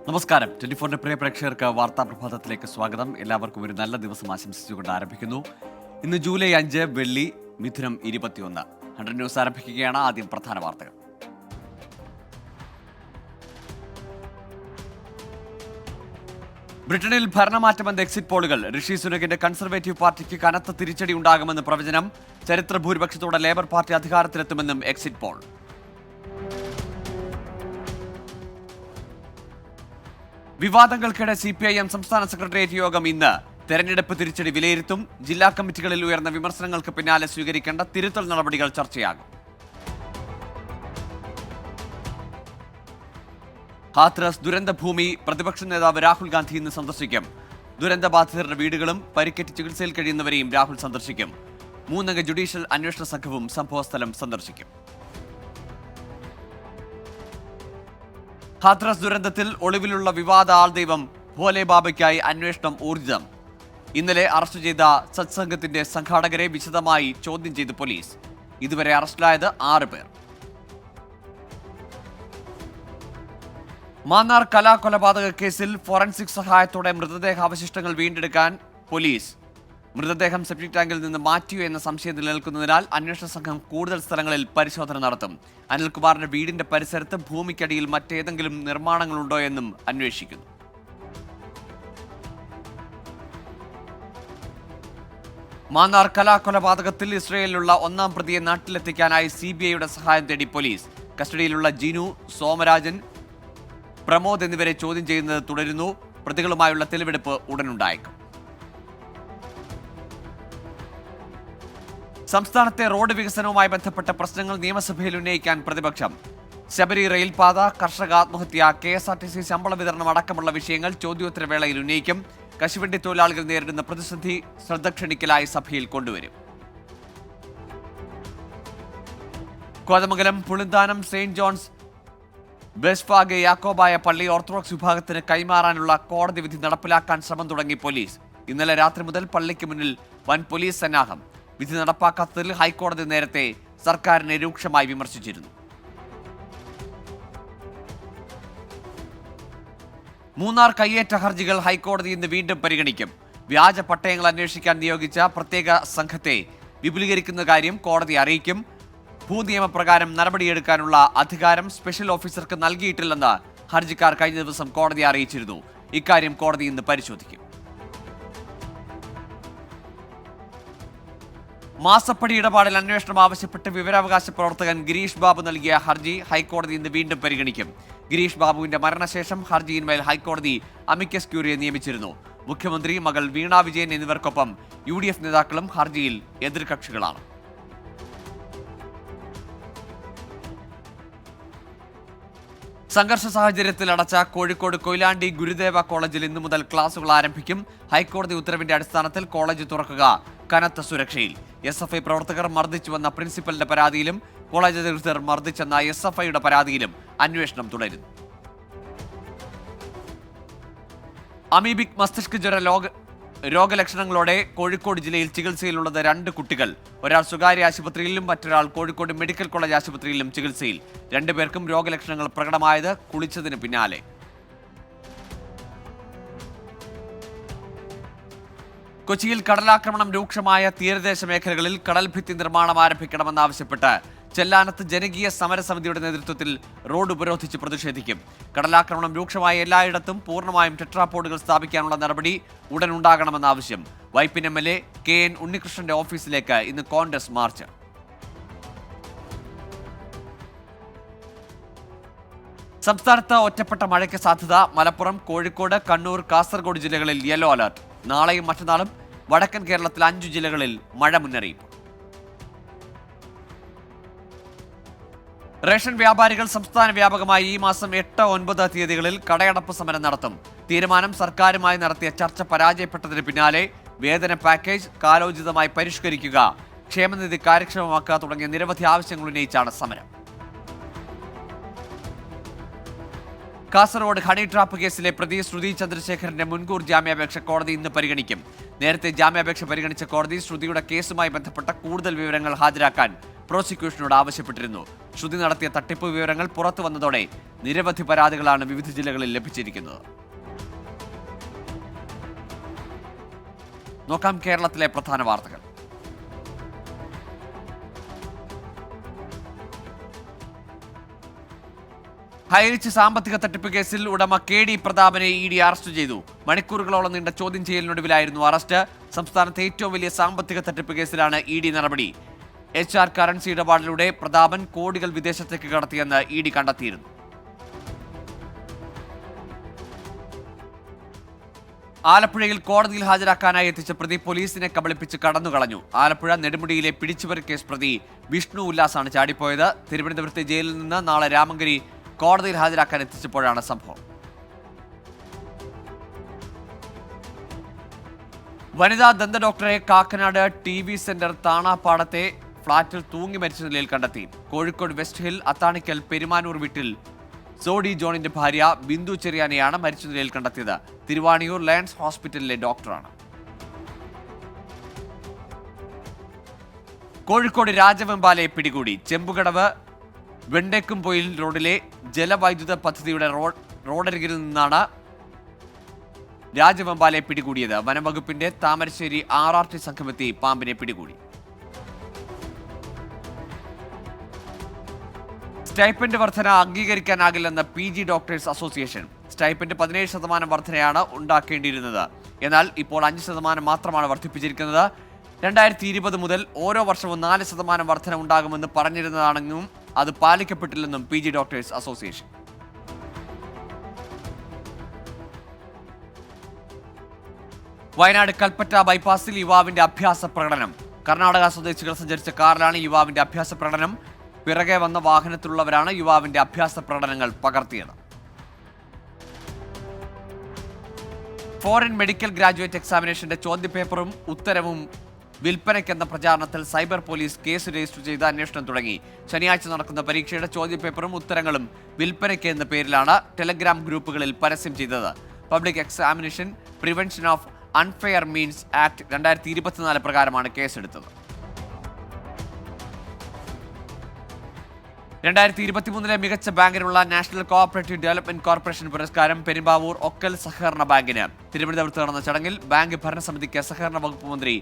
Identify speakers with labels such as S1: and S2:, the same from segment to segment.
S1: നമസ്കാരം. 24ന്റെ പ്രിയ പ്രേക്ഷകർക്ക് വാർത്താ പ്രഭാതത്തിലേക്ക് സ്വാഗതം. എല്ലാവർക്കും ഒരു നല്ല ദിവസം ആശംസിച്ചുകൊണ്ട് ആരംഭിക്കുന്നു. ഇന്ന് ജൂലൈ 5 വെള്ളി, മിഥുനം 21. 100 ന്യൂസ് ആരംഭിക്കുകയാണ്. ആദ്യം പ്രധാന വാർത്തകൾ. ബ്രിട്ടനിൽ ഭരണമാറ്റമെന്ന എക്സിറ്റ് പോളുകൾ. ഋഷി സുനകിന്റെ കൺസർവേറ്റീവ് പാർട്ടിക്ക് കനത്ത തിരിച്ചടി ഉണ്ടാകുമെന്ന് പ്രവചനം. ചരിത്ര ഭൂരിപക്ഷത്തോടെ ലേബർ പാർട്ടി അധികാരത്തിലെത്തുമെന്നും എക്സിറ്റ് പോൾ. വിവാദങ്ങൾക്കിടെ CPIM സംസ്ഥാന സെക്രട്ടേറിയറ്റ് യോഗം ഇന്ന്. തെരഞ്ഞെടുപ്പ് തിരിച്ചടി വിലയിരുത്തും. ജില്ലാ കമ്മിറ്റികളിൽ ഉയർന്ന വിമർശനങ്ങൾക്ക് പിന്നാലെ സ്വീകരിക്കേണ്ട തിരുത്തൽ നടപടികൾ ചർച്ചയാകും. ഹാത്രസ് ദുരന്തഭൂമി പ്രതിപക്ഷ നേതാവ് രാഹുൽ ഗാന്ധി ഇന്ന് സന്ദർശിക്കും. ദുരന്തബാധിതരുടെ വീടുകളും പരിക്കേറ്റ് ചികിത്സയിൽ കഴിയുന്നവരെയും രാഹുൽ സന്ദർശിക്കും. 3 അംഗ ജുഡീഷ്യൽ അന്വേഷണ സംഘവും സംഭവസ്ഥലം സന്ദർശിക്കും. ഹാത്രസ് ദുരന്തത്തിൽ ഒളിവിലുള്ള വിവാദ ആൾദൈവം ഭോലെ ബാബയ്ക്കായി അന്വേഷണം ഊർജിതം. ഇന്നലെ അറസ്റ്റ് ചെയ്ത സത്സംഗത്തിന്റെ സംഘാടകരെ വിശദമായി ചോദ്യം ചെയ്ത് പോലീസ്. ഇതുവരെ അറസ്റ്റിലായത് 6 പേർ. മാന്നാർ കലാകൊലപാതക കേസിൽ ഫോറൻസിക് സഹായത്തോടെ മൃതദേഹാവശിഷ്ടങ്ങൾ വീണ്ടെടുക്കാൻ പോലീസ്. മൃതദേഹം സെപ്റ്റിക് ടാങ്കിൽ നിന്ന് മാറ്റിയോ എന്ന സംശയം നിലനിൽക്കുന്നതിനാൽ അന്വേഷണ സംഘം കൂടുതൽ സ്ഥലങ്ങളിൽ പരിശോധന നടത്തും. അനിൽകുമാറിന്റെ വീടിന്റെ പരിസരത്ത് ഭൂമിക്കടിയിൽ മറ്റേതെങ്കിലും നിർമ്മാണങ്ങളുണ്ടോ എന്നും അന്വേഷിക്കുന്നു. മാന്നാർ കലാകൊലപാതകത്തിൽ ഇസ്രയേലിലുള്ള 1-ാം പ്രതിയെ നാട്ടിലെത്തിക്കാനായി CBIയുടെ സഹായം തേടി പോലീസ്. കസ്റ്റഡിയിലുള്ള ജിനു, സോമരാജൻ, പ്രമോദ് എന്നിവരെ ചോദ്യം ചെയ്യുന്നത് തുടരുന്നു. പ്രതികളുമായുള്ള തെളിവെടുപ്പ് ഉടനുണ്ടായേക്കും. സംസ്ഥാനത്തെ റോഡ് വികസനവുമായി ബന്ധപ്പെട്ട പ്രശ്നങ്ങൾ നിയമസഭയിൽ ഉന്നയിക്കാൻ പ്രതിപക്ഷം. ശബരി റെയിൽപാത, കർഷക ആത്മഹത്യ, KSRTC ശമ്പള വിതരണം അടക്കമുള്ള വിഷയങ്ങൾ ചോദ്യോത്തരവേളയിൽ ഉന്നയിക്കും. കശുവണ്ടി തൊഴിലാളികൾ നേരിടുന്ന പ്രതിസന്ധി ശ്രദ്ധ ക്ഷണിക്കലായി സഭയിൽ കൊണ്ടുവരും. കോതമംഗലം പുളിന്താനം സെയിന്റ് ജോൺസ് ബെസ്ഫാഗെ യാക്കോബായ പള്ളി ഓർത്തഡോക്സ് വിഭാഗത്തിന് കൈമാറാനുള്ള കോടതി വിധി നടപ്പിലാക്കാൻ ശ്രമം തുടങ്ങി പോലീസ്. ഇന്നലെ രാത്രി മുതൽ പള്ളിക്ക് മുന്നിൽ വൻ പോലീസ് സന്നാഹം. വിധി നടപ്പാക്കാത്തതിൽ ഹൈക്കോടതി നേരത്തെ സർക്കാരിനെ രൂക്ഷമായി വിമർശിച്ചിരുന്നു. മൂന്നാർ കയ്യേറ്റ ഹർജികൾ ഹൈക്കോടതി ഇന്ന് വീണ്ടും പരിഗണിക്കും. വ്യാജ പട്ടയങ്ങൾ അന്വേഷിക്കാൻ നിയോഗിച്ച പ്രത്യേക സംഘത്തെ വിപുലീകരിക്കുന്ന കാര്യം കോടതി അറിയിക്കും. ഭൂനിയമപ്രകാരം നടപടിയെടുക്കാനുള്ള അധികാരം സ്പെഷ്യൽ ഓഫീസർക്ക് നൽകിയിട്ടില്ലെന്ന് ഹർജിക്കാർ കഴിഞ്ഞ ദിവസം കോടതിയെ അറിയിച്ചിരുന്നു. ഇക്കാര്യം കോടതി ഇന്ന് പരിശോധിക്കും. മാസപ്പടി ഇടപാടിൽ അന്വേഷണം ആവശ്യപ്പെട്ട് വിവരാവകാശ പ്രവർത്തകൻ ഗിരീഷ് ബാബു നൽകിയ ഹർജി ഹൈക്കോടതി ഇന്ന് വീണ്ടും പരിഗണിക്കും. ഗിരീഷ് ബാബുവിന്റെ മരണശേഷം ഹർജിയിന്മേൽ ഹൈക്കോടതി അമിക്കസ് ക്യൂറിയെ നിയമിച്ചിരുന്നു. മുഖ്യമന്ത്രി, മകൾ വീണ വിജയൻ എന്നിവർക്കൊപ്പം UDF നേതാക്കളും ഹർജിയിൽ എതിർകക്ഷികളാണ്. സംഘർഷ സാഹചര്യത്തിൽ അടച്ച കോഴിക്കോട് കൊയിലാണ്ടി ഗുരുദേവ കോളേജിൽ ഇന്നു മുതൽ ക്ലാസുകൾ ആരംഭിക്കും. ഹൈക്കോടതി ഉത്തരവിന്റെ അടിസ്ഥാനത്തിൽ കോളേജ് തുറക്കുക കനത്ത സുരക്ഷയിൽ. SFI പ്രവർത്തകർ മർദ്ദിച്ചുവെന്ന പ്രിൻസിപ്പലിന്റെ പരാതിയിലും കോളേജ് അധികൃതർ മർദ്ദിച്ചെന്ന SFIയുടെ പരാതിയിലും അന്വേഷണം തുടരുന്നു. അമീബിക് മസ്തിഷ്ക ജ്വര രോഗലക്ഷണങ്ങളോടെ കോഴിക്കോട് ജില്ലയിൽ ചികിത്സയിലുള്ളത് 2 കുട്ടികൾ. ഒരാൾ സ്വകാര്യ ആശുപത്രിയിലും മറ്റൊരാൾ കോഴിക്കോട് മെഡിക്കൽ കോളേജ് ആശുപത്രിയിലും ചികിത്സയിൽ. 2 പേർക്കും രോഗലക്ഷണങ്ങൾ പ്രകടമായത് കുളിച്ചതിന് പിന്നാലെ. കൊച്ചിയിൽ കടലാക്രമണം രൂക്ഷമായ തീരദേശ മേഖലകളിൽ കടൽഭിത്തി നിർമ്മാണം ആരംഭിക്കണമെന്നാവശ്യപ്പെട്ട് ചെല്ലാനത്ത് ജനകീയ സമരസമിതിയുടെ നേതൃത്വത്തിൽ റോഡ് ഉപരോധിച്ച് പ്രതിഷേധിക്കും. കടലാക്രമണം രൂക്ഷമായ എല്ലായിടത്തും പൂർണ്ണമായും ടെട്രാപോഡുകൾ സ്ഥാപിക്കാനുള്ള നടപടി ഉടൻ ഉണ്ടാകണമെന്ന ആവശ്യം. വൈപ്പിൻ MLA KN ഉണ്ണികൃഷ്ണന്റെ ഓഫീസിലേക്ക് ഇന്ന് കോൺഗ്രസ് മാർച്ച്. സംസ്ഥാനത്ത് ഒറ്റപ്പെട്ട മഴയ്ക്ക് സാധ്യത. മലപ്പുറം, കോഴിക്കോട്, കണ്ണൂർ, കാസർഗോഡ് ജില്ലകളിൽ യെല്ലോ അലർട്ട്. നാളെയും മറ്റന്നാളും വടക്കൻ കേരളത്തിൽ 5 ജില്ലകളിൽ മഴ മുന്നറിയിപ്പ്. റേഷൻ വ്യാപാരികൾ സംസ്ഥാന വ്യാപകമായി ഈ മാസം 8, 9 തീയതികളിൽ കടയടപ്പ് സമരം നടത്തും. തീരുമാനം സർക്കാരുമായി നടത്തിയ ചർച്ച പരാജയപ്പെട്ടതിന് പിന്നാലെ വേതന പാക്കേജ് കാലോചിതമായി പരിഷ്കരിക്കുക, ക്ഷേമനിധി കാര്യക്ഷമമാക്കുക തുടങ്ങിയ നിരവധി ആവശ്യങ്ങൾ ഉന്നയിച്ചാണ് സമരം. കാസർഗോഡ് ഹണി ട്രാപ്പ് കേസിലെ പ്രതി ശ്രുതി ചന്ദ്രശേഖരന്റെ മുൻകൂർ ജാമ്യാപേക്ഷ കോടതി ഇന്ന് പരിഗണിക്കും. നേരത്തെ ജാമ്യാപേക്ഷ പരിഗണിച്ച കോടതി ശ്രുതിയുടെ കേസുമായി ബന്ധപ്പെട്ട കൂടുതൽ വിവരങ്ങൾ ഹാജരാക്കാൻ പ്രോസിക്യൂഷനോട് ആവശ്യപ്പെട്ടിരുന്നു. ശ്രുതി നടത്തിയ തട്ടിപ്പ് വിവരങ്ങൾ പുറത്തു വന്നതോടെ നിരവധി പരാതികളാണ് വിവിധ ജില്ലകളിൽ ലഭിച്ചിരിക്കുന്നത്. നോക്കാം കേരളത്തിലെ പ്രധാന വാർത്തകൾ. ഹൈറിച്ച് സാമ്പത്തിക തട്ടിപ്പ് കേസിൽ ഉടമ KD പ്രതാപനെ ED അറസ്റ്റ് ചെയ്തു. മണിക്കൂറുകളോളം നീണ്ട ചോദ്യം ചെയ്യലിനൊടുവിലായിരുന്നു അറസ്റ്റ്. സംസ്ഥാനത്തെ ഏറ്റവും വലിയ സാമ്പത്തിക തട്ടിപ്പ് കേസിലാണ് ED നടപടി. HR കറൻസി ഇടപാടിലൂടെ പ്രതാപൻ കോടികൾ വിദേശത്തേക്ക് കടത്തിയെന്ന് ED കണ്ടെത്തിയിരുന്നു. ആലപ്പുഴയിൽ കോടതിയിൽ ഹാജരാക്കാനായി എത്തിച്ച പ്രതി പോലീസിനെ കബളിപ്പിച്ച് കടന്നുകളഞ്ഞു. ആലപ്പുഴ നെടുമുടിയിലെ പിടിച്ചുപറി കേസ് പ്രതി വിഷ്ണു ഉല്ലാസാണ് ചാടിപ്പോയത്. തിരുവനന്തപുരത്തെ ജയിലിൽ നിന്ന് നാളെ രാമങ്കരി കോടതിയിൽ ഹാജരാക്കാൻ എത്തിച്ചപ്പോഴാണ് സംഭവം. വനിതാ ദന്ത ഡോക്ടറെ കാക്കനാട് TV സെന്റർ താണാപ്പാടത്തെ ഫ്ളാറ്റിൽ തൂങ്ങി മരിച്ച നിലയിൽ കണ്ടെത്തി. കോഴിക്കോട് വെസ്റ്റ് ഹിൽ അത്താണിക്കൽ പെരുമാനൂർ വീട്ടിൽ സോഡി ജോണിന്റെ ഭാര്യ ബിന്ദു ചെറിയാനെയാണ് മരിച്ച നിലയിൽ കണ്ടെത്തിയത്. തിരുവാണിയൂർ ലയൺസ് ഹോസ്പിറ്റലിലെ ഡോക്ടറാണ്. കോഴിക്കോട് രാജവെമ്പാലയെ പിടികൂടി. ചെമ്പുകടവ് വെണ്ടേക്കുംപൊയിൽ റോഡിലെ ജലവൈദ്യുത പദ്ധതിയുടെ റോഡരികിൽ നിന്നാണ് രാജവെമ്പാലയെ പിടികൂടിയത്. വനംവകുപ്പിന്റെ താമരശ്ശേരി RRT സംഘമെത്തി പാമ്പിനെ പിടികൂടി. സ്റ്റൈപ്പൻഡ് വർധന അംഗീകരിക്കാനാകില്ലെന്ന് PG ഡോക്ടേഴ്സ് അസോസിയേഷൻ. സ്റ്റൈപ്പൻഡ് 17% വർധനയാണ് ഉണ്ടാക്കേണ്ടിയിരുന്നത്. എന്നാൽ ഇപ്പോൾ 5% മാത്രമാണ് വർദ്ധിപ്പിച്ചിരിക്കുന്നത്. 2020 മുതൽ ഓരോ വർഷവും 4% വർധന ഉണ്ടാകുമെന്ന് പറഞ്ഞിരുന്നതാണെന്നും അത് പാലിക്കപ്പെട്ടില്ലെന്നും PG doctors association. Wayanad Kalpetta ബൈപ്പാസിൽ യുവാവിന്റെ അഭ്യാസ പ്രകടനം. കർണാടക സ്വദേശികൾ സഞ്ചരിച്ച കാറിലാണ് യുവാവിന്റെ അഭ്യാസ പ്രകടനം. പിറകെ വന്ന വാഹനത്തിലുള്ളവരാണ് യുവാവിന്റെ അഭ്യാസ പ്രകടനങ്ങൾ പകർത്തിയത്. ഫോറിൻ മെഡിക്കൽ ഗ്രാജുവേറ്റ് എക്സാമിനേഷന്റെ ചോദ്യപേപ്പറും ഉത്തരവും വിൽപ്പനയ്ക്കെന്ന പ്രചാരണത്തിൽ സൈബർ പോലീസ് കേസ് രജിസ്റ്റർ ചെയ്ത് അന്വേഷണം തുടങ്ങി. ശനിയാഴ്ച നടക്കുന്ന പരീക്ഷയുടെ ചോദ്യപേപ്പറും ഉത്തരങ്ങളും വിൽപ്പനയ്ക്ക് എന്ന പേരിലാണ് ടെലഗ്രാം ഗ്രൂപ്പുകളിൽ പരസ്യം ചെയ്തത്. Public examination prevention of unfair means act 2024 പ്രകാരമാണ് കേസെടുത്തത്. 2023 മികച്ച ബാങ്കിനുള്ള നാഷണൽ കോഓപ്പറേറ്റീവ് ഡെവലപ്മെന്റ് കോർപ്പറേഷൻ പുരസ്കാരം പെരുമ്പാവൂർ ഒക്കൽ സഹകരണ ബാങ്കിന്. തിരുവനന്തപുരത്ത് നടന്ന ചടങ്ങിൽ ബാങ്ക് ഭരണസമിതിക്ക് സഹകരണ വകുപ്പ് മന്ത്രി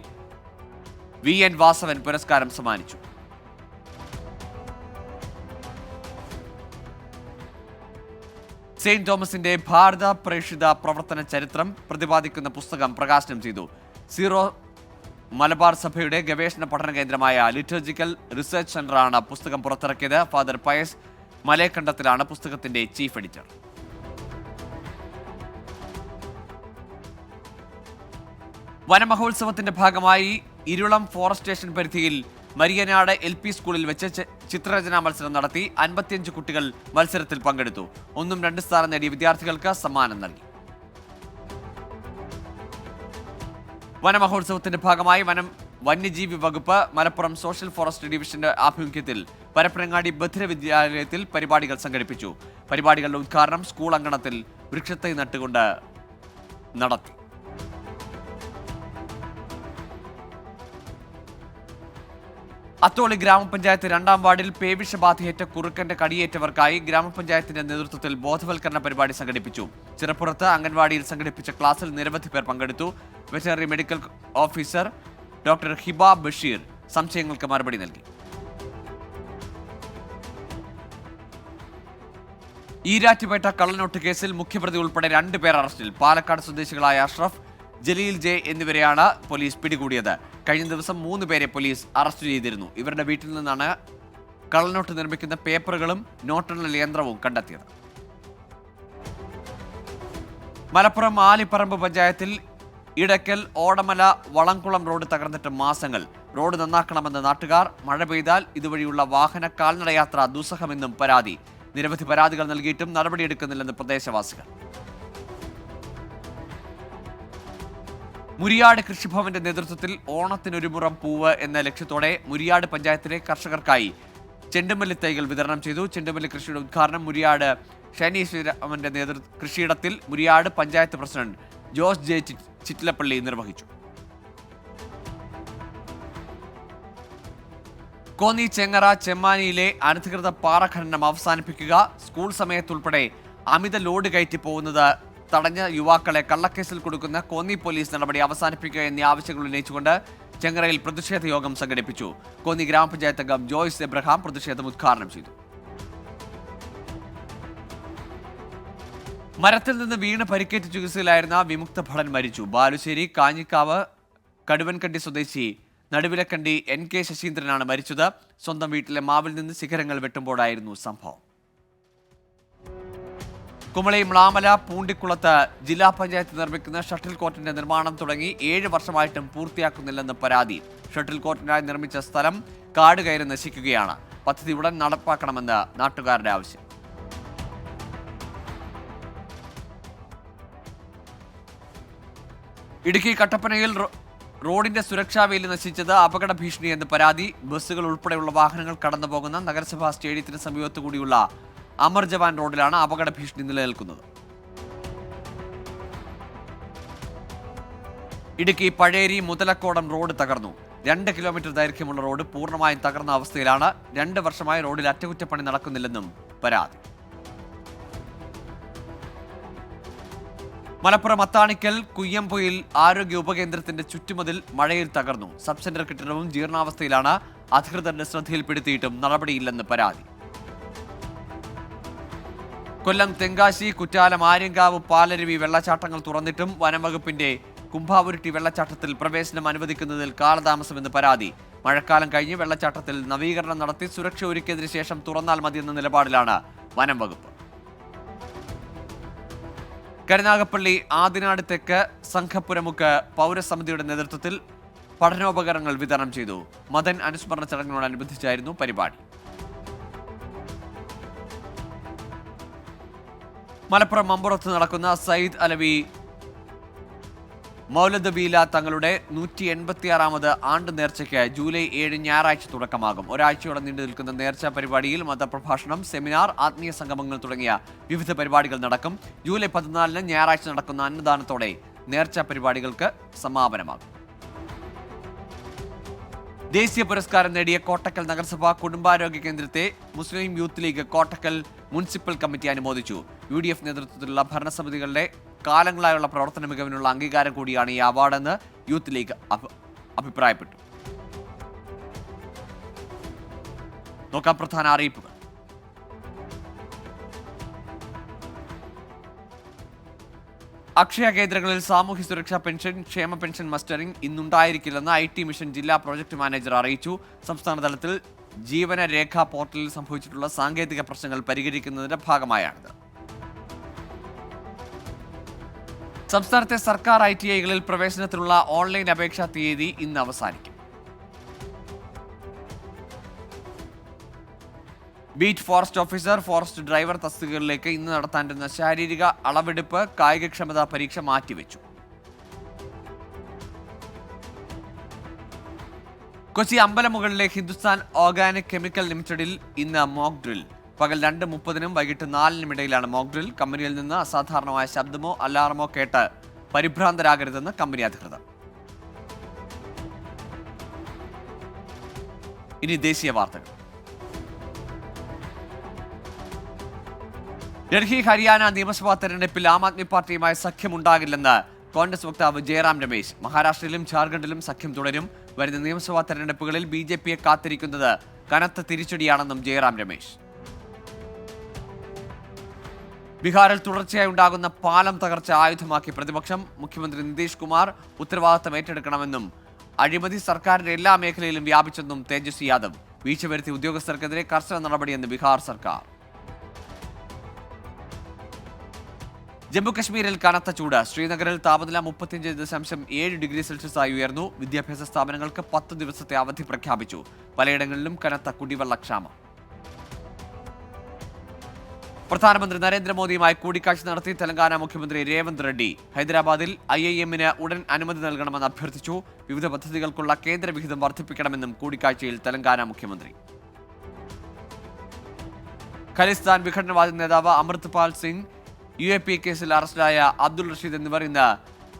S1: VN വാസവൻ പുരസ്കാരം സമ്മാനിച്ചു. സെയിന്റ് തോമസിന്റെ ഭാരത പ്രേക്ഷിത പ്രവർത്തന ചരിത്രം പ്രതിപാദിക്കുന്ന പുസ്തകം പ്രകാശനം ചെയ്തു. സീറോ മലബാർ സഭയുടെ ഗവേഷണ പഠന കേന്ദ്രമായ ലിറ്റർജിക്കൽ റിസർച്ച് സെന്ററാണ് പുസ്തകം പുറത്തിറക്കിയത്. ഫാദർ പയസ് മലേക്കണ്ടത്തിലാണ് പുസ്തകത്തിന്റെ ചീഫ് എഡിറ്റർ. വനമഹോത്സവത്തിന്റെ ഭാഗമായി ഇരുളം ഫോറസ്റ്റ് സ്റ്റേഷൻ പരിധിയിൽ മരിയനാട് LP സ്കൂളിൽ വെച്ച് ചിത്രരചനാ മത്സരം നടത്തി. 55 കുട്ടികൾ മത്സരത്തിൽ പങ്കെടുത്തു. 1, 2 സ്ഥാനം നേടിയ വിദ്യാർത്ഥികൾക്ക് സമ്മാനം നൽകി. വനമഹോത്സവത്തിന്റെ ഭാഗമായി വന്യജീവി വകുപ്പ് മലപ്പുറം സോഷ്യൽ ഫോറസ്റ്റ് ഡിവിഷന്റെ ആഭിമുഖ്യത്തിൽ പരപ്പനങ്ങാടി ബധിര വിദ്യാലയത്തിൽ പരിപാടികൾ സംഘടിപ്പിച്ചു. പരിപാടികളുടെ ഉദ്ഘാടനം സ്കൂൾ അങ്കണത്തിൽ വൃക്ഷത്തൈ നട്ടുകൊണ്ട് നടത്തി. അത്തോളി ഗ്രാമപഞ്ചായത്ത് 2ാം വാർഡിൽ പേവിഷബാധയേറ്റ കുറുക്കന്റെ കടിയേറ്റവർക്കായി ഗ്രാമപഞ്ചായത്തിന്റെ നേതൃത്വത്തിൽ ബോധവൽക്കരണ പരിപാടി സംഘടിപ്പിച്ചു. ചിറപ്പുറത്ത് അംഗൻവാടിയിൽ സംഘടിപ്പിച്ച ക്ലാസ്സിൽ നിരവധി പേർ പങ്കെടുത്തു. Veterinary medical officer doctor Hiba Basheer സംശയങ്ങൾക്ക് മറുപടി നൽകി. ഈരാറ്റുപേട്ട കള്ളനോട്ട് കേസിൽ മുഖ്യപ്രതി ഉൾപ്പെടെ 2 പേർ അറസ്റ്റിൽ. പാലക്കാട് സ്വദേശികളായ അഷ്റഫ്, ജലീൽ ജെ എന്നിവരെയാണ് പോലീസ് പിടികൂടിയത്. കഴിഞ്ഞ ദിവസം 3 പേരെ പോലീസ് അറസ്റ്റ് ചെയ്തിരുന്നു. ഇവരുടെ വീട്ടിൽ നിന്നാണ് കള്ളനോട്ട് നിർമ്മിക്കുന്ന പേപ്പറുകളും നോട്ടെണ്ണൽ യന്ത്രവും കണ്ടെത്തിയത്. മലപ്പുറം ആലിപ്പറമ്പ് പഞ്ചായത്തിൽ ഇടയ്ക്കൽ ഓടമല വളംകുളം റോഡ് തകർന്നിട്ട് മാസങ്ങൾ. റോഡ് നന്നാക്കണമെന്ന് നാട്ടുകാർ. മഴ പെയ്താൽ ഇതുവഴിയുള്ള വാഹന കാൽനടയാത്ര ദുസ്സഹമെന്നും പരാതി. നിരവധി പരാതികൾ നൽകിയിട്ടും നടപടിയെടുക്കുന്നില്ലെന്ന് പ്രദേശവാസികൾ. മുരിയാട് കൃഷിഭവന്റെ നേതൃത്വത്തിൽ ഓണത്തിനൊരു മുറം പൂവ് എന്ന ലക്ഷ്യത്തോടെ മുരിയാട് പഞ്ചായത്തിലെ കർഷകർക്കായി ചെണ്ടുമല്ലി തൈകൾ വിതരണം ചെയ്തു. ചെണ്ടുമല്ലി കൃഷിയുടെ ഉദ്ഘാടനം മുരിയാട് ഷൈനി ശ്രീരാമന്റെ കൃഷിയിടത്തിൽ മുരിയാട് പഞ്ചായത്ത് പ്രസിഡന്റ് ജോസ് ജെ ചിറ്റിലപ്പള്ളി നിർവഹിച്ചു. കോന്നി ചെങ്ങറ ചെമ്മാനിയിലെ അനധികൃത പാറ ഖനനം അവസാനിപ്പിക്കുക, സ്കൂൾ സമയത്തുൾപ്പെടെ അമിത ലോഡ് കയറ്റി പോകുന്നത് തടഞ്ഞ യുവാക്കളെ കള്ളക്കേസിൽ കൊടുക്കുന്ന കോന്നി പോലീസ് നടപടി അവസാനിപ്പിക്കുക എന്നീ ആവശ്യങ്ങൾ ഉന്നയിച്ചുകൊണ്ട് ചെങ്ങറയിൽ പ്രതിഷേധ യോഗം സംഘടിപ്പിച്ചു. കോന്നി ഗ്രാമപഞ്ചായത്ത് അംഗം ജോയ്സ് എബ്രഹാം പ്രതിഷേധം ഉദ്ഘാടനം ചെയ്തു. മരത്തിൽ നിന്ന് വീണ് പരിക്കേറ്റ് ചികിത്സയിലായിരുന്ന വിമുക്ത ഭടൻ മരിച്ചു. ബാലുശ്ശേരി കാഞ്ഞിക്കാവ് കടുവൻകണ്ടി സ്വദേശി നടുവിലക്കണ്ടി NK ശശീന്ദ്രനാണ് മരിച്ചത്. സ്വന്തം വീട്ടിലെ മാവിൽ നിന്ന് ശിഖരങ്ങൾ വെട്ടുമ്പോഴായിരുന്നു സംഭവം. കുമളി മ്ലാമല പൂണ്ടിക്കുളത്ത് ജില്ലാ പഞ്ചായത്ത് നിർമ്മിക്കുന്ന ഷട്ടിൽ കോർട്ടിന്റെ നിർമ്മാണം തുടങ്ങി 7 വർഷമായിട്ടും പൂർത്തിയാക്കുന്നില്ലെന്ന് പരാതി. ഷട്ടിൽ കോർട്ടിനായി നിർമ്മിച്ച സ്ഥലം കാട് കയറി നശിക്കുകയാണ്. പദ്ധതി ഉടൻ നടപ്പാക്കണമെന്ന് നാട്ടുകാരുടെ ആവശ്യം. ഇടുക്കി കട്ടപ്പനയിൽ റോഡിന്റെ സുരക്ഷാ വേലി നശിച്ചത് അപകട ഭീഷണിയെന്ന് പരാതി. ബസ്സുകൾ ഉൾപ്പെടെയുള്ള വാഹനങ്ങൾ കടന്നുപോകുന്ന നഗരസഭാ സ്റ്റേഡിയത്തിന് സമീപത്തുകൂടിയുള്ള അമർ ജവാൻ റോഡിലാണ് അപകട ഭീഷണി നിലനിൽക്കുന്നത്. ഇടുക്കി പഴേരി മുതലക്കോടം റോഡ് തകർന്നു. 2 കിലോമീറ്റർ ദൈർഘ്യമുള്ള റോഡ് പൂർണ്ണമായും തകർന്ന അവസ്ഥയിലാണ്. 2 വർഷമായി റോഡിൽ അറ്റകുറ്റപ്പണി നടക്കുന്നില്ലെന്നും പരാതി. മലപ്പുറം അത്താണിക്കൽ കുയ്യംപൊയിൽ ആരോഗ്യ ഉപകേന്ദ്രത്തിന്റെ ചുറ്റുമതിൽ മഴയിൽ തകർന്നു. സബ് സെന്റർ കെട്ടിടവും ജീർണാവസ്ഥയിലാണ്. അധികൃതരുടെ ശ്രദ്ധയിൽപ്പെടുത്തിയിട്ടും നടപടിയില്ലെന്ന് പരാതി. കൊല്ലം തെങ്കാശി കുറ്റാലം ആര്യങ്കാവ് പാലരുവി വെള്ളച്ചാട്ടങ്ങൾ തുറന്നിട്ടും വനംവകുപ്പിന്റെ കുംഭാവുരുട്ടി വെള്ളച്ചാട്ടത്തിൽ പ്രവേശനം അനുവദിക്കുന്നതിൽ കാലതാമസമെന്ന് പരാതി. മഴക്കാലം കഴിഞ്ഞ് വെള്ളച്ചാട്ടത്തിൽ നവീകരണം നടത്തി സുരക്ഷ ഒരുക്കിയതിനു ശേഷം തുറന്നാൽ മതിയെന്ന നിലപാടിലാണ് വനംവകുപ്പ്. കരുനാഗപ്പള്ളി ആദിനാട് തെക്ക് സംഘപ്പുരമുക്ക് പൗരസമിതിയുടെ നേതൃത്വത്തിൽ പഠനോപകരണങ്ങൾ വിതരണം ചെയ്തു. മദൻ അനുസ്മരണ ചടങ്ങിനോടനുബന്ധിച്ചായിരുന്നു പരിപാടി. മലപ്പുറം മമ്പുറത്ത് നടക്കുന്ന സയ്യിദ് അലവി മൗലദ് ബീല തങ്ങളുടെ 186ാമത് ആണ്ട് നേർച്ചയ്ക്ക് ജൂലൈ 7 ഞായറാഴ്ച തുടക്കമാകും. ഒരാഴ്ചയോടെ നീണ്ടു നിൽക്കുന്ന നേർച്ച പരിപാടിയിൽ മതപ്രഭാഷണം, സെമിനാർ, ആത്മീയ സംഗമങ്ങൾ തുടങ്ങിയ വിവിധ പരിപാടികൾ നടക്കും. ജൂലൈ 14 ഞായറാഴ്ച നടക്കുന്ന അന്നദാനത്തോടെ നേർച്ച പരിപാടികൾക്ക് സമാപനമാകും. ദേശീയ പുരസ്കാരം നേടിയ കോട്ടക്കൽ നഗരസഭ കുടുംബാരോഗ്യ കേന്ദ്രത്തെ Muslim youth league Kottakkal municipal committee അനുമോദിച്ചു. UDF നേതൃത്വത്തിലുള്ള ഭരണസമിതികളുടെ കാലങ്ങളായുള്ള പ്രവർത്തന മികവിനുള്ള അംഗീകാരം കൂടിയാണ് ഈ അവാർഡെന്ന് യൂത്ത് ലീഗ് അഭിപ്രായപ്പെട്ടു. നോക്കാം പ്രധാന അറിയിപ്പുകൾ. അക്ഷയ കേന്ദ്രങ്ങളിൽ സാമൂഹ്യ സുരക്ഷാ പെൻഷൻ, ക്ഷേമ പെൻഷൻ മസ്റ്ററിംഗ് ഇന്നുണ്ടായിരിക്കില്ലെന്ന് IT മിഷൻ ജില്ലാ പ്രോജക്ട് മാനേജർ അറിയിച്ചു. സംസ്ഥാന തലത്തിൽ ജീവന രേഖാ പോർട്ടലിൽ സംഭവിച്ചിട്ടുള്ള സാങ്കേതിക പ്രശ്നങ്ങൾ പരിഹരിക്കുന്നതിന്റെ ഭാഗമായാണിത്. സംസ്ഥാനത്തെ സർക്കാർ ITIകളിൽ പ്രവേശനത്തിനുള്ള ഓൺലൈൻ അപേക്ഷാ തീയതി ഇന്ന് അവസാനിക്കും. Beat forest officer, forest driver തസ്തികകളിലേക്ക് ഇന്ന് നടത്താനിരുന്ന ശാരീരിക അളവെടുപ്പ്, കായികക്ഷമതാ പരീക്ഷ മാറ്റിവെച്ചു. കൊച്ചി അമ്പലമുകളിലെ ഹിന്ദുസ്ഥാൻ ഓർഗാനിക് കെമിക്കൽ ലിമിറ്റഡിൽ ഇന്ന് മോക്ക് ഡ്രിൽ. പകൽ 2:30 വൈകിട്ട് 4 ഇടയിലാണ് മോക്ക് ഡ്രിൽ. കമ്പനിയിൽ നിന്ന് അസാധാരണമായ ശബ്ദമോ അലാറമോ കേട്ട് പരിഭ്രാന്തരാകരുതെന്ന് കമ്പനി അധികൃതർ. ഇനി ദേശീയ വാർത്തകൾ. ഡൽഹി ഹരിയാന നിയമസഭാ തെരഞ്ഞെടുപ്പിൽ ആം ആദ്മി പാർട്ടിയുമായി സഖ്യമുണ്ടാകില്ലെന്ന് കോൺഗ്രസ് വക്താവ് ജയറാം രമേശ്. മഹാരാഷ്ട്രയിലും ജാർഖണ്ഡിലും സഖ്യം തുടരും. വരുന്ന നിയമസഭാ തെരഞ്ഞെടുപ്പുകളിൽ BJPയെ കാത്തിരിക്കുന്നത് കനത്ത തിരിച്ചടിയാണെന്നും ജയറാം രമേശ്. ബീഹാറിൽ തുടർച്ചയായി ഉണ്ടാകുന്ന പാലം തകർച്ച ആയുധമാക്കി പ്രതിപക്ഷം. മുഖ്യമന്ത്രി നിതീഷ് കുമാർ ഉത്തരവാദിത്തം ഏറ്റെടുക്കണമെന്നും അഴിമതി സർക്കാരിന്റെ എല്ലാ മേഖലയിലും വ്യാപിച്ചെന്നും തേജസ്വി യാദവ്. വീഴ്ച വരുത്തിയ ഉദ്യോഗസ്ഥർക്കെതിരെ കർശന നടപടിയെന്ന് ബീഹാർ സർക്കാർ. ജമ്മുകശ്മീരിൽ കനത്ത ചൂട്. ശ്രീനഗറിൽ താപനില 35.7 ഡിഗ്രി സെൽഷ്യസായി ഉയർന്നു. വിദ്യാഭ്യാസ സ്ഥാപനങ്ങൾക്ക് 10 ദിവസത്തെ അവധി പ്രഖ്യാപിച്ചു. പലയിടങ്ങളിലും കനത്ത കുടിവെള്ളക്ഷാമം. പ്രധാനമന്ത്രി നരേന്ദ്രമോദിയുമായി കൂടിക്കാഴ്ച നടത്തി തെലങ്കാന മുഖ്യമന്ത്രി രേവന്ത് റെഡ്ഡി. ഹൈദരാബാദിൽ IIMന് ഉടൻ അനുമതി നൽകണമെന്ന് അഭ്യർത്ഥിച്ചു. വിവിധ പദ്ധതികൾക്കുള്ള കേന്ദ്ര വിഹിതം വർദ്ധിപ്പിക്കണമെന്നും കൂടിക്കാഴ്ചയിൽ തെലങ്കാന മുഖ്യമന്ത്രി. ഖലിസ്ഥാൻ വിഘടനവാദി നേതാവ് അമൃത്പാൽ സിംഗ്, UAP കേസിൽ അറസ്റ്റിലായ അബ്ദുൾ റഷീദ് എന്നിവർ ഇന്ന്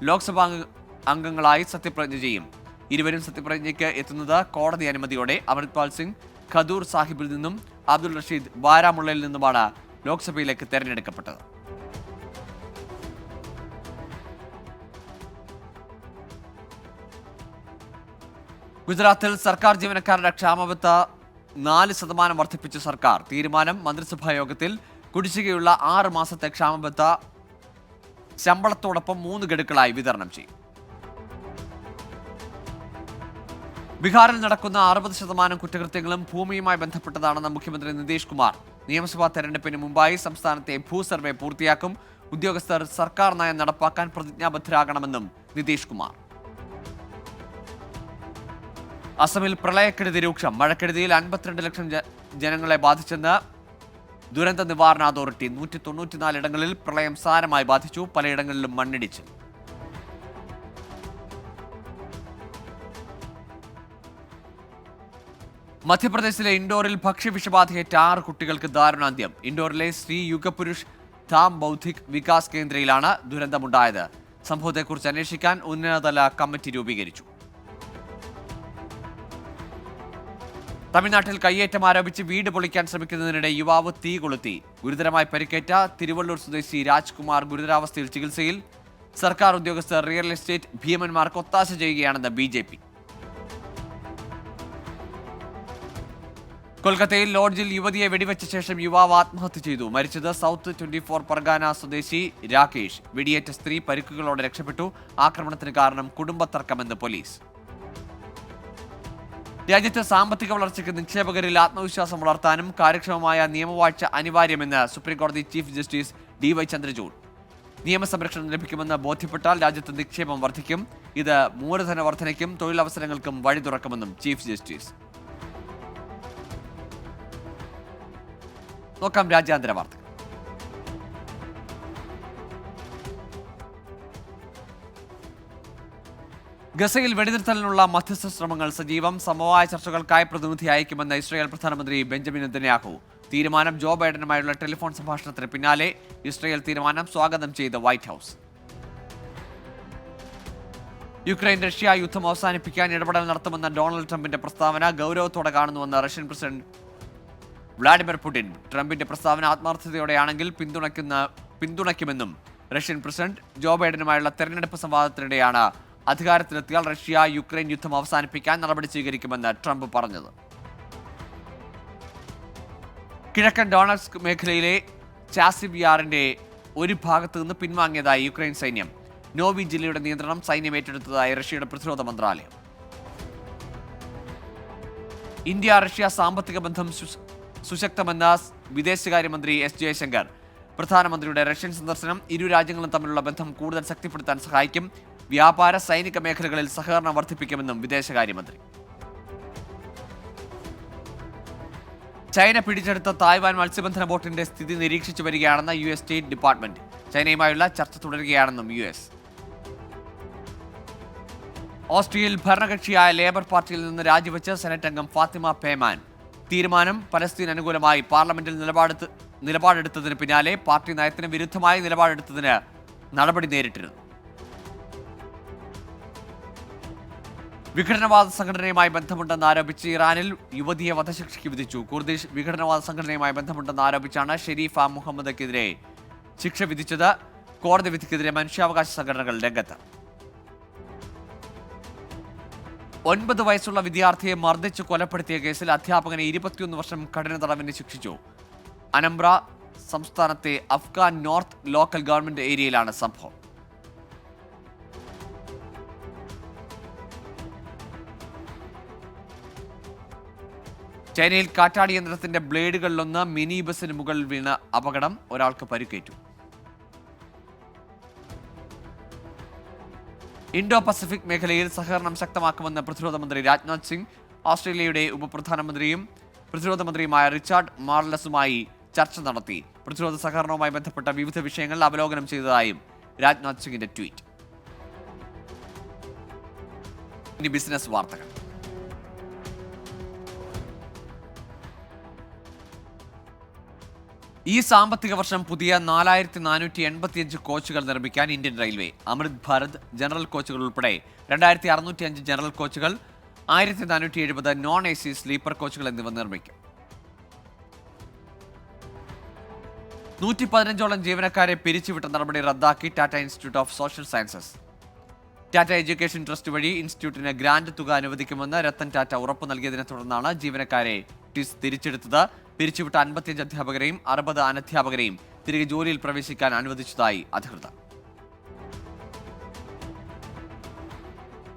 S1: ലോക്സഭാ അംഗങ്ങളായി സത്യപ്രതിജ്ഞ ചെയ്യും. ഇരുവരും സത്യപ്രതിജ്ഞയ്ക്ക് എത്തുന്നത് കോടതി അനുമതിയോടെ. അമൃത്പാൽ സിംഗ് ഖദൂർ സാഹിബിൽ നിന്നും അബ്ദുൾ റഷീദ് ബാരാമുള്ളയിൽ നിന്നുമാണ് ലോക്സഭയിലേക്ക് തെരഞ്ഞെടുക്കപ്പെട്ടത്. ഗുജറാത്തിൽ സർക്കാർ ജീവനക്കാരുടെ ക്ഷാമബത്ത 4% വർദ്ധിപ്പിച്ച സർക്കാർ. തീരുമാനം മന്ത്രിസഭാ യോഗത്തിൽ. കുടിശ്ശികയുള്ള 6 മാസത്തെ ക്ഷാമബത്ത ശമ്പളത്തോടൊപ്പം 3 ഗഡുക്കളായി വിതരണം ചെയ്യും. ബീഹാറിൽ നടക്കുന്ന 60% കുറ്റകൃത്യങ്ങളും ഭൂമിയുമായി ബന്ധപ്പെട്ടതാണെന്ന് മുഖ്യമന്ത്രി നിതീഷ് കുമാർ. നിയമസഭാ തെരഞ്ഞെടുപ്പിന് മുമ്പായി സംസ്ഥാനത്തെ ഭൂസർവേ പൂർത്തിയാക്കും. ഉദ്യോഗസ്ഥർ സർക്കാർ നയം നടപ്പാക്കാൻ പ്രതിജ്ഞാബദ്ധരാകണമെന്നും നിതീഷ് കുമാർ. അസമിൽ പ്രളയക്കെടുതി രൂക്ഷം. മഴക്കെടുതിയിൽ 52 ലക്ഷം ജനങ്ങളെ ബാധിച്ചെന്ന് ദുരന്ത നിവാരണ അതോറിറ്റി. 194 ഇടങ്ങളിൽ പ്രളയം സാരമായി ബാധിച്ചു. പലയിടങ്ങളിലും മണ്ണിടിച്ചു. മധ്യപ്രദേശിലെ ഇൻഡോറിൽ ഭക്ഷ്യവിഷബാധയേറ്റ 6 കുട്ടികൾക്ക് ദാരുണാന്ത്യം. ഇൻഡോറിലെ ശ്രീ യുഗപുരുഷ് ധാം ബൗദ്ധിക് വികാസ് കേന്ദ്രയിലാണ് ദുരന്തമുണ്ടായത്. സംഭവത്തെക്കുറിച്ച് അന്വേഷിക്കാൻ ഉന്നതതല കമ്മിറ്റി രൂപീകരിച്ചു. തമിഴ്നാട്ടിൽ കയ്യേറ്റം ആരോപിച്ച് വീട് പൊളിക്കാൻ ശ്രമിക്കുന്നതിനിടെ യുവാവ് തീ കൊളുത്തി. ഗുരുതരമായി പരിക്കേറ്റ തിരുവള്ളൂർ സ്വദേശി രാജ്കുമാർ ഗുരുതരാവസ്ഥയിൽ ചികിത്സയിൽ. സർക്കാർ ഉദ്യോഗസ്ഥർ റിയൽ എസ്റ്റേറ്റ് ഭീമന്മാർക്ക് ഒത്താശ ചെയ്യുകയാണെന്ന് BJP. കൊൽക്കത്തയിൽ ലോഡ്ജിൽ യുവതിയെ വെടിവെച്ച ശേഷം യുവാവ് ആത്മഹത്യ ചെയ്തു. മരിച്ചത് സൗത്ത് 24 പർഗാന സ്വദേശി രാകേഷ്. വെടിയേറ്റ സ്ത്രീ പരിക്കുകളോടെ രക്ഷപ്പെട്ടു. ആക്രമണത്തിന് കാരണം കുടുംബത്തർക്കമെന്ന് പോലീസ്. രാജ്യത്തെ സാമ്പത്തിക വളർച്ചയ്ക്ക് നിക്ഷേപകരിൽ ആത്മവിശ്വാസം വളർത്താനും കാര്യക്ഷമമായ നിയമവാഴ്ച അനിവാര്യമെന്ന് സുപ്രീംകോടതി ചീഫ് ജസ്റ്റിസ് DY ചന്ദ്രചൂഡ്. നിയമസംരക്ഷണം ലഭിക്കുമെന്ന് ബോധ്യപ്പെട്ടാൽ രാജ്യത്ത് നിക്ഷേപം വർദ്ധിക്കും. ഇത് മൂലധന വർധനയ്ക്കും തൊഴിലവസരങ്ങൾക്കും വഴി തുറക്കുമെന്നും ചീഫ് ജസ്റ്റിസ്. നോക്കാം രാജ്യാന്തര വാർത്തകൾ. ഗസയിൽ വെടിനിർത്തലിനുള്ള മധ്യസ്ഥ ശ്രമങ്ങൾ സജീവം. സമവായ ചർച്ചകൾക്കായി പ്രതിനിധി അയക്കുമെന്ന് ഇസ്രായേൽ പ്രധാനമന്ത്രി ബെഞ്ചമിൻ നെതന്യാഹു. തീരുമാനം ജോ ബൈഡനുമായുള്ള ടെലിഫോൺ സംഭാഷണത്തിന് പിന്നാലെ ഇസ്രായേൽ തീരുമാനം സ്വാഗതം ചെയ്ത് വൈറ്റ് ഹൗസ്. യുക്രൈൻ റഷ്യ യുദ്ധം അവസാനിപ്പിക്കാൻ ഇടപെടൽ നടത്തുമെന്ന ഡൊണാൾഡ് ട്രംപിന്റെ പ്രസ്താവന ഗൗരവത്തോടെ കാണുന്നുവെന്ന് റഷ്യൻ പ്രസിഡന്റ് വ്ളാഡിമിർ പുടിൻ. ട്രംപിന്റെ പ്രസ്താവന ആത്മാർത്ഥതയോടെയാണെങ്കിൽ പിന്തുണയ്ക്കുമെന്നും റഷ്യൻ പ്രസിഡന്റ്. ജോ ബൈഡനുമായുള്ള തെരഞ്ഞെടുപ്പ് സംവാദത്തിനിടെയാണ് അധികാരത്തിലെത്തിയാൽ റഷ്യ യുക്രൈൻ യുദ്ധം അവസാനിപ്പിക്കാൻ നടപടി സ്വീകരിക്കുമെന്ന് ട്രംപ് പറഞ്ഞത്. കിഴക്കൻ ഡോണറ്റ്സ്ക് മേഖലയിലെ ചാസിവിയാറിന്റെ ഒരു ഭാഗത്തു നിന്ന് പിൻവാങ്ങിയതായി യുക്രൈൻ സൈന്യം. നോവി ജില്ലയുടെ നിയന്ത്രണം സൈന്യം ഏറ്റെടുത്തതായി റഷ്യയുടെ പ്രതിരോധ മന്ത്രാലയം. ഇന്ത്യ റഷ്യ സാമ്പത്തിക ബന്ധം സുശക്തമെന്ന വിദേശകാര്യമന്ത്രി S. ജയശങ്കർ. പ്രധാനമന്ത്രിയുടെ റഷ്യൻ സന്ദർശനം ഇരു രാജ്യങ്ങളും തമ്മിലുള്ള ബന്ധം കൂടുതൽ ശക്തിപ്പെടുത്താൻ സഹായിക്കും. വ്യാപാര സൈനിക മേഖലകളിൽ സഹകരണം വർദ്ധിപ്പിക്കുമെന്നും വിദേശകാര്യമന്ത്രി. ചൈന പിടിച്ചെടുത്ത തായ്വാൻ മത്സ്യബന്ധന ബോട്ടിന്റെ സ്ഥിതി നിരീക്ഷിച്ചു വരികയാണെന്ന് US സ്റ്റേറ്റ് ഡിപ്പാർട്ട്മെന്റ്. ചൈനയുമായുള്ള ചർച്ച തുടരുകയാണെന്നും US. ഓസ്ട്രിയയിൽ ഭരണകക്ഷിയായ ലേബർ പാർട്ടിയിൽ നിന്ന് രാജിവെച്ച് സെനറ്റ് അംഗം ഫാത്തിമ പേമാൻ. തീരുമാനം പലസ്തീൻ അനുകൂലമായി പാർലമെന്റിൽ നിലപാടെടുത്തതിന് പിന്നാലെ പാർട്ടി നയത്തിന് വിരുദ്ധമായി നിലപാടെടുത്തതിന് നടപടി നേരിട്ടിരുന്നു. വിഘടനവാദ സംഘടനയുമായി ബന്ധമുണ്ടെന്ന് ആരോപിച്ച് ഇറാനിൽ യുവതിയെ വധശിക്ഷയ്ക്ക് വിധിച്ചു. കുർദിഷ് വിഘടനവാദ സംഘടനയുമായി ബന്ധമുണ്ടെന്ന് ആരോപിച്ചാണ് ഷെരീഫ മുഹമ്മദക്കെതിരെ ശിക്ഷ വിധിച്ചത്. കോടതി വിധിക്കെതിരെ മനുഷ്യാവകാശ സംഘടനകൾ രംഗത്ത്. 9 വയസ്സുള്ള വിദ്യാർത്ഥിയെ മർദ്ദിച്ച് കൊലപ്പെടുത്തിയ കേസിൽ അധ്യാപകനെ 21 വർഷം കഠിന തടവിന് ശിക്ഷിച്ചു. അനംബ്ര സംസ്ഥാനത്തെ അഫ്ഗാൻ നോർത്ത് ലോക്കൽ ഗവൺമെന്റ് ഏരിയയിലാണ് സംഭവം. ചൈനയിൽ കാറ്റാടി യന്ത്രത്തിന്റെ ബ്ലേഡുകളിലൊന്ന് മിനി ബസിന് മുകളിൽ വീണ് അപകടം. ഒരാൾക്ക് പരിക്കേറ്റു. ഇൻഡോ പസഫിക് മേഖലയിൽ സഹകരണം ശക്തമാക്കുമെന്ന് പ്രതിരോധ മന്ത്രി രാജ്നാഥ് സിംഗ്. ഓസ്ട്രേലിയയുടെ ഉപപ്രധാനമന്ത്രിയും പ്രതിരോധ മന്ത്രിയുമായ റിച്ചാർഡ് മാർലസുമായി ചർച്ച നടത്തി. പ്രതിരോധ സഹകരണവുമായി ബന്ധപ്പെട്ട വിവിധ വിഷയങ്ങൾ അവലോകനം ചെയ്തതായും രാജ്നാഥ് സിംഗിന്റെ ട്വീറ്റ്. ഇനി ബിസിനസ് വാർത്തകൾ. ഈ സാമ്പത്തിക വർഷം പുതിയ 4485 കോച്ചുകൾ നിർമ്മിക്കാൻ ഇന്ത്യൻ റെയിൽവേ. അമൃത് ഭാരത് ജനറൽ കോച്ചുകൾ ഉൾപ്പെടെ 2605 ജനറൽ കോച്ചുകൾ, 1470 നോൺ എ സി സ്ലീപ്പർ കോച്ചുകൾ എന്നിവ നിർമ്മിക്കും. 115ഓളം ജീവനക്കാരെ പിരിച്ചുവിട്ട നടപടി റദ്ദാക്കി Tata institute of social sciences. Tata education trust വഴി ഇൻസ്റ്റിറ്റ്യൂട്ടിന് ഗ്രാന്റ് തുക അനുവദിക്കുമെന്ന് രത്തൻ ടാറ്റ ഉറപ്പു നൽകിയതിനെ തുടർന്നാണ് ജീവനക്കാരെ ടിസ് തിരിച്ചെടുത്തത്. പിരിച്ചുവിട്ട 55 അധ്യാപകരെയും 60 അനധ്യാപകരെയും തിരികെ ജോലിയിൽ പ്രവേശിക്കാൻ അനുവദിച്ചതായി അധികൃതർ.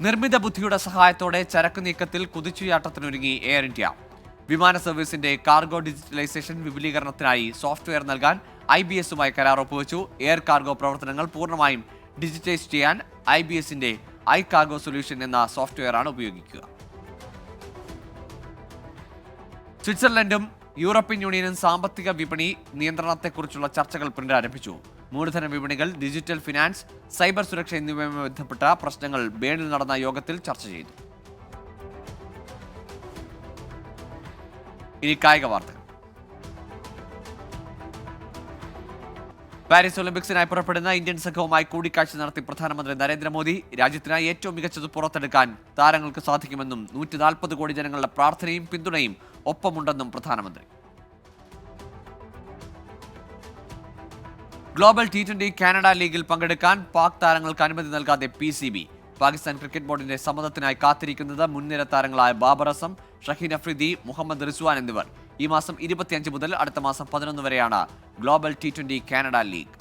S1: നിർമ്മിത ബുദ്ധിയുടെ സഹായത്തോടെ ചരക്ക് നീക്കത്തിൽ കുതിച്ചുചാട്ടത്തിനൊരുങ്ങി എയർ ഇന്ത്യ. വിമാന സർവീസിന്റെ കാർഗോ ഡിജിറ്റലൈസേഷൻ വിപുലീകരണത്തിനായി സോഫ്റ്റ്വെയർ നൽകാൻ IBSുമായി കരാർ ഒപ്പുവെച്ചു. എയർ കാർഗോ പ്രവർത്തനങ്ങൾ പൂർണ്ണമായും ഡിജിറ്റൈസ് ചെയ്യാൻ IBSന്റെ കാർഗോ സൊല്യൂഷൻ എന്ന സോഫ്റ്റ്വെയറാണ് ഉപയോഗിക്കുക. സ്വിറ്റ്സർലൻഡും യൂറോപ്യൻ യൂണിയനും സാമ്പത്തിക വിപണി നിയന്ത്രണത്തെക്കുറിച്ചുള്ള ചർച്ചകൾ പുനരാരംഭിച്ചു. മൂലധന വിപണികൾ, ഡിജിറ്റൽ ഫിനാൻസ്, സൈബർ സുരക്ഷ എന്നിവയുമായി ബന്ധപ്പെട്ട പ്രശ്നങ്ങൾ ബേണിൽ നടന്ന യോഗത്തിൽ ചർച്ച ചെയ്തു. ഇനി കായിക വാർത്തകൾ. പാരീസ് ഒളിമ്പിക്സിനായി പുറപ്പെടുന്ന ഇന്ത്യൻ സംഘവുമായി കൂടിക്കാഴ്ച നടത്തി പ്രധാനമന്ത്രി നരേന്ദ്രമോദി. രാജ്യത്തിനായി ഏറ്റവും മികച്ചത് പുറത്തെടുക്കാൻ താരങ്ങൾക്ക് സാധിക്കുമെന്നും 140 കോടി ജനങ്ങളുടെ പ്രാർത്ഥനയും പിന്തുണയും ഒപ്പമുണ്ടെന്നും പ്രധാനമന്ത്രി. ഗ്ലോബൽ T20 കാനഡ ലീഗിൽ പങ്കെടുക്കാൻ പാക് താരങ്ങൾക്ക് അനുമതി നൽകാതെ PCB. പാകിസ്ഥാൻ ക്രിക്കറ്റ് ബോർഡിന്റെ സമ്മതത്തിനായി കാത്തിരിക്കുന്നത് മുൻനിര താരങ്ങളായ ബാബർ അസം, ഷഹീൻ അഫ്രീദി, മുഹമ്മദ് റിസ്വാൻ എന്നിവർ. ഈ മാസം 25 മുതൽ അടുത്ത മാസം 11 വരെയാണ് global T20 Canada league.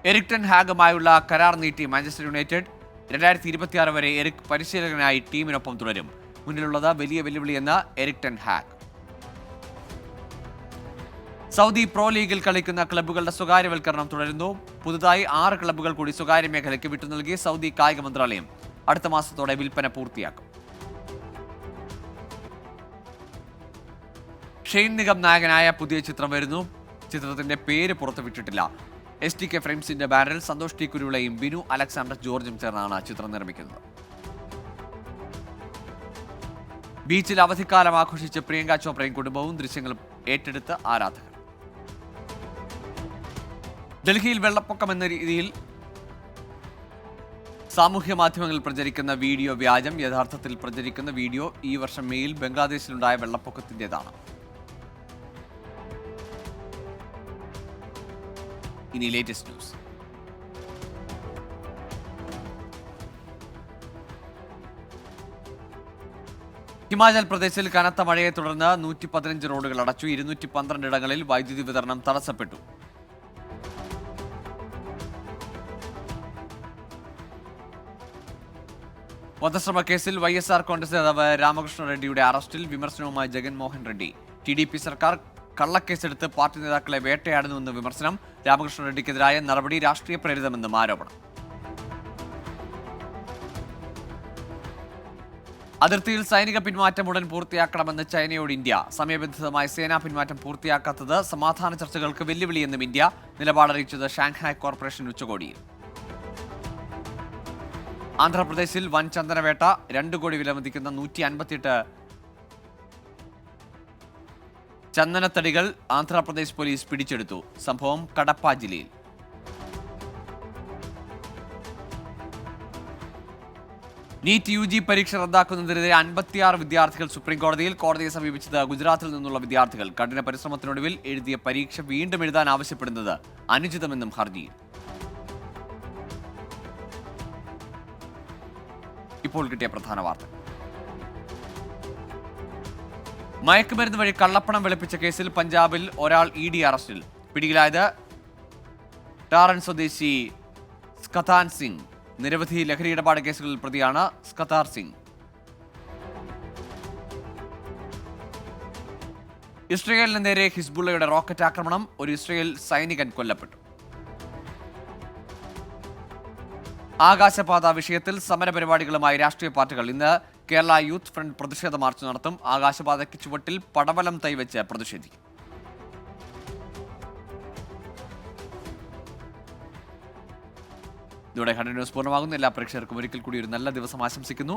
S1: Eric ten ഹാഗുമായുള്ള കരാർ നീട്ടി മാഞ്ചസ്റ്റർ യുണൈറ്റഡ്. 2026 വരെ എറിക് പരിശീലകനായി ടീമിനൊപ്പം തുടരും. മുന്നിലുള്ളത് വലിയ വെല്ലുവിളിയെന്ന് Erik ten Hag. Saudi pro ലീഗിൽ കളിക്കുന്ന ക്ലബ്ബുകളുടെ സ്വകാര്യവൽക്കരണം തുടരുന്നു. പുതുതായി 6 ക്ലബ്ബുകൾ കൂടി സ്വകാര്യ മേഖലയ്ക്ക് വിട്ടു നൽകി സൗദി കായിക മന്ത്രാലയം. അടുത്ത മാസത്തോടെ വിൽപ്പന പൂർത്തിയാക്കും. ഷെയ്ൻ നിഗം നായകനായ പുതിയ ചിത്രം വരുന്നു. ചിത്രത്തിന്റെ പേര് പുറത്തുവിട്ടിട്ടില്ല. STK ഫ്രെയിംസിന്റെ ബാനറിൽ സന്തോഷ് ടി കുരുവിളയും ബിനു അലക്സാണ്ടർ ജോർജും ചേർന്നാണ് ചിത്രം നിർമ്മിക്കുന്നത്. ബീച്ചിൽ അവധിക്കാലം ആഘോഷിച്ച് പ്രിയങ്ക ചോപ്രയും കുടുംബവും. ദൃശ്യങ്ങൾ ഏറ്റെടുത്ത് ആരാധകർ. ഡൽഹിയിൽ വെള്ളപ്പൊക്കം എന്ന രീതിയിൽ സാമൂഹ്യ മാധ്യമങ്ങളിൽ പ്രചരിക്കുന്ന വീഡിയോ വ്യാജം. യഥാർത്ഥത്തിൽ പ്രചരിക്കുന്ന വീഡിയോ ഈ വർഷം മെയിൽ ബംഗ്ലാദേശിലുണ്ടായ വെള്ളപ്പൊക്കത്തിൻ്റെതാണ്. ഇനി ലേറ്റസ്റ്റ് ന്യൂസ്. ഹിമാചൽ പ്രദേശിൽ കനത്ത മഴയെ തുടർന്ന് 115 റോഡുകൾ അടച്ചു. 212 ഇടങ്ങളിൽ വൈദ്യുതി വിതരണം തടസ്സപ്പെട്ടു. വധശ്രമ കേസിൽ YSR കോൺഗ്രസ് നേതാവ് രാമകൃഷ്ണ റെഡ്ഡിയുടെ അറസ്റ്റിൽ വിമർശനവുമായി ജഗൻമോഹൻ റെഡ്ഡി. TDP സർക്കാർ കള്ളക്കേസെടുത്ത് പാർട്ടി നേതാക്കളെ വേട്ടയാടുന്നുവെന്ന് വിമർശനം. രാമകൃഷ്ണ റെഡ്ഡിക്കെതിരായ നടപടി രാഷ്ട്രീയ പ്രേരിതമെന്നും ആരോപണം. അതിർത്തിയിൽ സൈനിക പിന്മാറ്റം ഉടൻ പൂർത്തിയാക്കണമെന്ന് ചൈനയോട് ഇന്ത്യ. സമയബന്ധിതമായ സേനാ പിന്മാറ്റം പൂർത്തിയാക്കാത്തത് സമാധാന ചർച്ചകൾക്ക് വെല്ലുവിളിയെന്നും ഇന്ത്യ. നിലപാടറിയിച്ചത് ഷാങ്ഹായ് കോർപ്പറേഷൻ ഉച്ചകോടിയിൽ. ആന്ധ്രാപ്രദേശിൽ വൻ ചന്ദനവേട്ട. 2 കോടി വിലമതിക്കുന്ന 158 ചന്ദനത്തടികൾ ആന്ധ്രാപ്രദേശ് പോലീസ് പിടിച്ചെടുത്തു. സംഭവം കടപ്പ ജില്ലയിൽ. നീറ്റ് UG പരീക്ഷ റദ്ദാക്കുന്നതിനെതിരെ 56 വിദ്യാർത്ഥികൾ സുപ്രീംകോടതിയിൽ. കോടതിയെ സമീപിച്ചത് ഗുജറാത്തിൽ നിന്നുള്ള വിദ്യാർത്ഥികൾ. കഠിന പരിശ്രമത്തിനൊടുവിൽ എഴുതിയ പരീക്ഷ വീണ്ടും എഴുതാൻ ആവശ്യപ്പെടുന്നത് അനുചിതമെന്നും ഹർജിയിൽ. ഇപ്പോൾ കിട്ടിയ പ്രധാന വാർത്ത. മയക്കുമരുന്ന് വഴി കള്ളപ്പണം വെളുപ്പിച്ച കേസിൽ പഞ്ചാബിൽ ഒരാൾ ED അറസ്റ്റിൽ. പിടിയിലായത് ടാറൻ സ്വദേശി സ്കതാൻ സിംഗ്. നിരവധി ലഹരി ഇടപാട് കേസുകളിൽ പ്രതിയാണ് സ്കതാർ സിംഗ്. ഇസ്രയേലിന് നേരെ ഹിസ്ബുള്ളയുടെ റോക്കറ്റ് ആക്രമണം. ഒരു ഇസ്രയേൽ സൈനികൻ കൊല്ലപ്പെട്ടു. ആകാശപാത വിഷയത്തിൽ സമരപരിപാടികളുമായി രാഷ്ട്രീയ പാർട്ടികൾ. ഇന്ന് കേരള യൂത്ത് ഫ്രണ്ട് പ്രതിഷേധ മാർച്ച് നടത്തും. ആകാശപാതയ്ക്ക് ചുവട്ടിൽ പടവലം തൈവച്ച് പ്രതിഷേധിക്കും. ഇതോടെ 100 ന്യൂസ് പൂർണ്ണമാകുന്നു. എല്ലാ പ്രേക്ഷകർക്കും ഒരിക്കൽ കൂടി ഒരു നല്ല ദിവസം ആശംസിക്കുന്നു.